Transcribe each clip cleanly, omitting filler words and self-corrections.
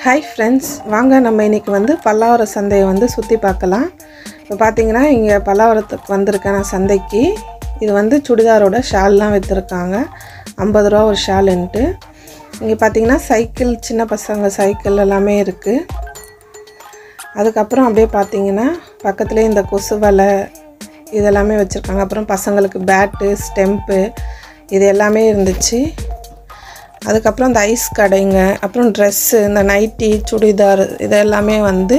Hi friends, வாங்க நம்ம இன்னைக்கு வந்து பல்லாவரம் சந்தையை வந்து சுத்தி பார்க்கலாம். இப்போ பாத்தீங்கன்னா இங்க பல்லாவரத்துக்கு வந்திருக்கேன் நான் சந்தைக்கு. இது வந்து சுடிதாரோட ஷால்லாம் வித்திருக்காங்க. 50 ரூபாய் ஒரு ஷால்ன்ட்டு. இங்க பாத்தீங்கன்னா சைக்கிள் சின்ன பசங்க சைக்கிள் எல்லாமே இருக்கு. அதுக்கு அப்புறம் அப்படியே பாத்தீங்கன்னா பக்கத்துலயே இந்த கொசு வலை இதெல்லாமே வச்சிருக்காங்க. அப்புறம் பசங்களுக்கு பேட், ஸ்டெம்ப் இது எல்லாமே இருந்துச்சு. அதுக்கு அப்புறம் இந்த ஐஸ் கடைங்க, அப்புறம் Dress, இந்த நைட்டி, சுடிதார் இது எல்லாமே வந்து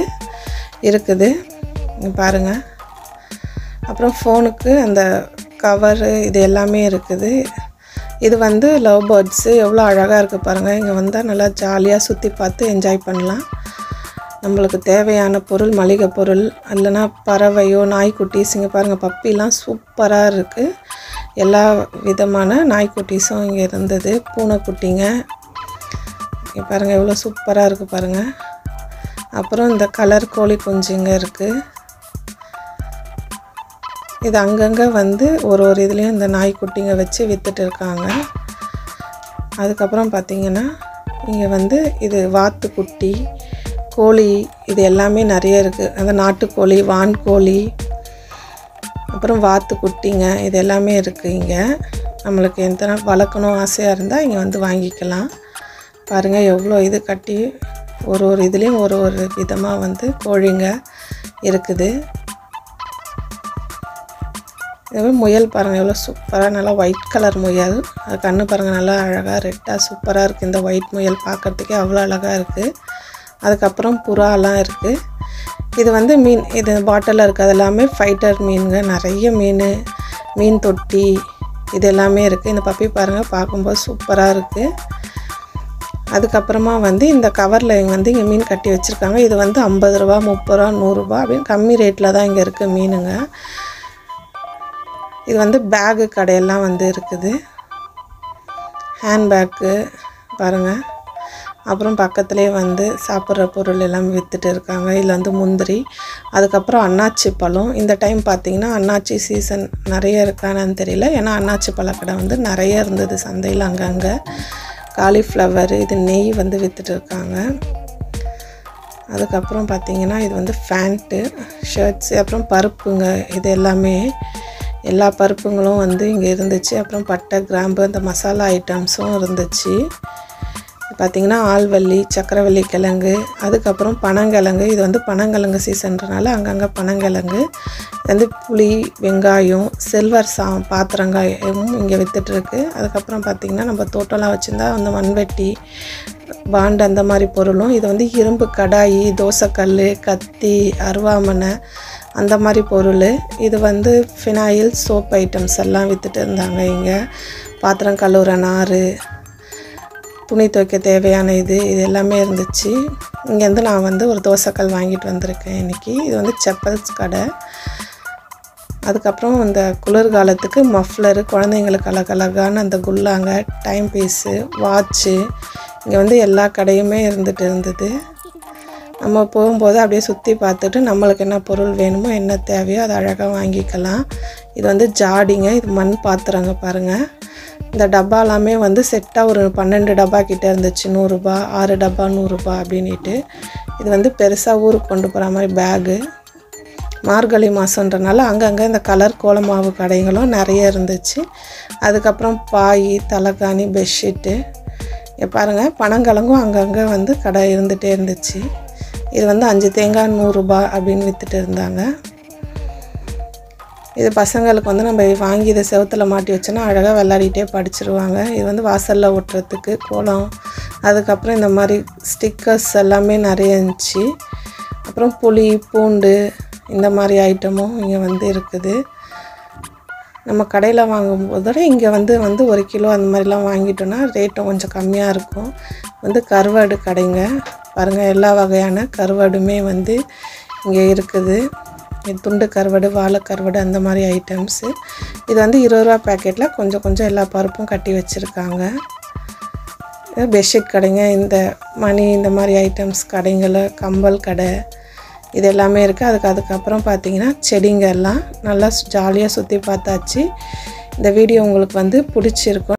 இருக்குது. பாருங்க. அப்புறம் ஃபோனுக்கு அந்த கவர் இது எல்லாமே இருக்குது. இது வந்து லவ் பேர்ட்ஸ் எவ்வளோ அழகா இருக்கு பாருங்க. இங்க வந்தா நல்லா ஜாலியா சுத்தி பார்த்து என்ஜாய் பண்ணலாம். நம்மளுக்கு தேவையான பொருள் மளிகை பொருள் இல்லனா பறவையோ நாய்க்குட்டிஸ் இங்க பாருங்க பப்பிலாம் சூப்பரா இருக்கு. எல்லா விதமான நாய்க்குட்டிஸும் இங்க இருந்தது. பூனைக்குட்டிங்க இங்க பாருங்க எவ்வளவு சூப்பரா இருக்கு பாருங்க. அப்புறம் இந்த கலர் கோழி குஞ்சுங்க இருக்கு. இது அங்கங்க வந்து ஒரு இதுலயும் இந்த நாய்க்குட்டிங்க வச்சு வித்துட்டு இருக்காங்க. அதுக்கு அப்புறம் பாத்தீங்கன்னா இங்க வந்து இது வாத்துக்குட்டி கோழி இது எல்லாமே நிறைய இருக்கு. அந்த நாட்டுக்கோழி, வான்கோழி அப்புறம் வாத்துக்குட்டிங்க இது எல்லாமே இருக்கு இங்க. நம்மளுக்கு எந்த வளர்க்கணும் ஆசையா இருந்தா இங்க வந்து வாங்கிக்கலாம். பாருங்க எவ்வளவு இது கட்டி ஒரு இதுலயும் ஒரு விதமா வந்து கோழிங்க இருக்குது. இது முயல் பாருங்க எவ்வளவு சூப்பரா நல்லா ஒயிட் கலர் முயல். அது கண்ணு பாருங்க நல்லா அழகா ரெட்டா சூப்பரா இருக்கு. இந்த ஒயிட் முயல் பார்க்கிறதுக்கே அவ்வளவு அழகா இருக்கு. அதுக்கு அப்புறம் புறாலாம் இருக்கு. இது வந்து மீன் இது பாட்டில்ல இருக்குது எல்லாமே ஃபைட்டர் மீன்ங்க. நிறைய மீன் தொட்டி இது எல்லாமே இருக்கு. இந்த பப்பி பாருங்க பார்க்கும்போது சூப்பரா இருக்கு. அதுக்கு அப்புறமா வந்து இந்த கவர்ல வந்து இங்க மீன் கட்டி வச்சிருக்காங்க. இது வந்து 50 ரூபாய் 30 ரூபாய் 100 ரூபாய் அப்படி கம்மி ரேட்ல தான் இங்க இருக்கு மீனுங்க. இது வந்து பேக் கடையெல்லாம் வந்து இருக்குது. ஹேண்ட் பேக் பாருங்க. அப்புறம் பக்கத்துலயே வந்து சாப்பிடுற பொருள் எல்லாம் வித்துட்டு இருக்காங்க. இதுல வந்து முந்திரி, அதுக்கு அப்புறம் அன்னாச்சி பழம். இந்த டைம் பாத்தீங்கன்னா அன்னாச்சி சீசன் நிறைய இருக்கானு தெரியல. ஏன்னா அன்னாச்சி பழக்கடை வந்து நிறைய இருந்தது சந்தையில அங்கங்க. காலிஃப்ளவர் இது நெய் வந்து வித்துட்டு இருக்காங்க. அதுக்கு அப்புறம் பாத்தீங்கன்னா இது வந்து பேண்ட், ஷர்ட்ஸ், அப்புறம் பருப்புங்க இது எல்லாமே எல்லா பருப்புங்களும் வந்து இங்க இருந்துச்சு. அப்புறம் பட்டை, கிராம்பு அந்த மசாலா ஐட்டம்ஸும் இருந்துச்சு. பாத்தீங்கன்னா ஆல்வள்ளி, சக்கரவள்ளி கிழங்கு, அதுக்கு அப்புறம் பனங்கிழங்கு. இது வந்து பனங்கிழங்கு சீசன்றனால அங்கங்க பனங்கிழங்கு. வந்து புளி, வெங்காயம், சில்வர் பாத்திரங்காயும் இங்க வித்துட்டு இருக்கு. அதுக்கு அப்புறம் பாத்தீங்கன்னா நம்ம தோட்டம்லாம் வச்சிருந்தா அந்த மண்வெட்டி, பாண்ட் அந்த மாதிரி பொருளும். இது வந்து இரும்பு கடாயி, தோசைக்கல்லு, கத்தி, அருவாமனை அந்த மாதிரி பொருள். இது வந்து ஃபினாயில், சோப் ஐட்டம்ஸ் எல்லாம் வித்துட்டு இருந்தாங்க இங்க. பாத்திரம் கழுவுற நார், துணி துவைக்க தேவையான இது எல்லாமே இருந்துச்சு. இங்கேருந்து நான் வந்து ஒரு தோசைக்கல் வாங்கிட்டு வந்திருக்கேன் இன்னைக்கு. இது வந்து செப்பல்ஸ் கடை. அதுக்கப்புறம் இந்த குளிர்காலத்துக்கு மஃப்ளரு, குழந்தைங்களுக்கு அழகழகான அந்த குல்லாங்க, டைம் பீஸு, வாட்சு இங்கே வந்து எல்லா கடையுமே இருந்தது. நம்ம போகும்போது அப்படியே சுற்றி பார்த்துட்டு நம்மளுக்கு என்ன பொருள் வேணுமோ என்ன தேவையோ அதை அழகாக வாங்கிக்கலாம். இது வந்து ஜாடிங்க, இது மண் பாத்திரங்க பாருங்கள். இந்த டப்பா எல்லாமே வந்து செட்டாக ஒரு 12 டப்பா கிட்ட இருந்துச்சு. 100 ரூபாய், 6 டப்பா 100 ரூபாய் அப்படின்ட்டு. இது வந்து பெருசாக ஊருக்கு கொண்டு போகிற மாதிரி பேகு. மார்கழி மாதன்றனால அங்கங்கே இந்த கலர் கோலமாவு கடைகளும் நிறைய இருந்துச்சு. அதுக்கப்புறம் பாய், தலைகாணி, பெட்ஷீட்டு பாருங்கள். பனங்கிழங்கும் அங்கங்கே வந்து கடை இருந்துகிட்டே இருந்துச்சு. இது வந்து 5 தேங்காய் 100 ரூபாய் அப்படின்னு வித்துட்டு இருந்தாங்க. இது பசங்களுக்கு வந்து நம்ம வாங்கி இதை செவுத்துல மாட்டி வச்சோன்னா அழகாக விளையாடிட்டே படிச்சிருவாங்க. இது வந்து வாசலில் ஒட்டுறதுக்கு கோலம். அதுக்கப்புறம் இந்த மாதிரி ஸ்டிக்கர்ஸ் எல்லாமே நிறைய இருந்துச்சு. அப்புறம் புளி, பூண்டு இந்த மாதிரி ஐட்டமும் இங்கே வந்து இருக்குது. நம்ம கடையில் வாங்கும்போதோட இங்கே வந்து 1 கிலோ அந்த மாதிரிலாம் வாங்கிட்டோன்னா ரேட்டும் கொஞ்சம் கம்மியாக இருக்கும். வந்து கருவாடு கடைங்க பாருங்கள். எல்லா வகையான கருவாடுமே வந்து இங்கே இருக்குது. துண்டு கருவாடு, வாழை கருவாடு அந்த மாதிரி ஐட்டம்ஸு. இது வந்து 20 ரூபாய் பேக்கெட்டில் கொஞ்சம் எல்லா பருப்பும் கட்டி வச்சுருக்காங்க. பெட்ஷீட் கடைங்க, இந்த மணி இந்த மாதிரி ஐட்டம்ஸ் கடைங்கள, கம்பல் கடை இது எல்லாமே இருக்குது. அதுக்கப்புறம் பார்த்தீங்கன்னா செடிங்க எல்லாம் நல்லா ஜாலியாக சுற்றி பார்த்தாச்சு. இந்த வீடியோ உங்களுக்கு வந்து பிடிச்சிருக்கும்.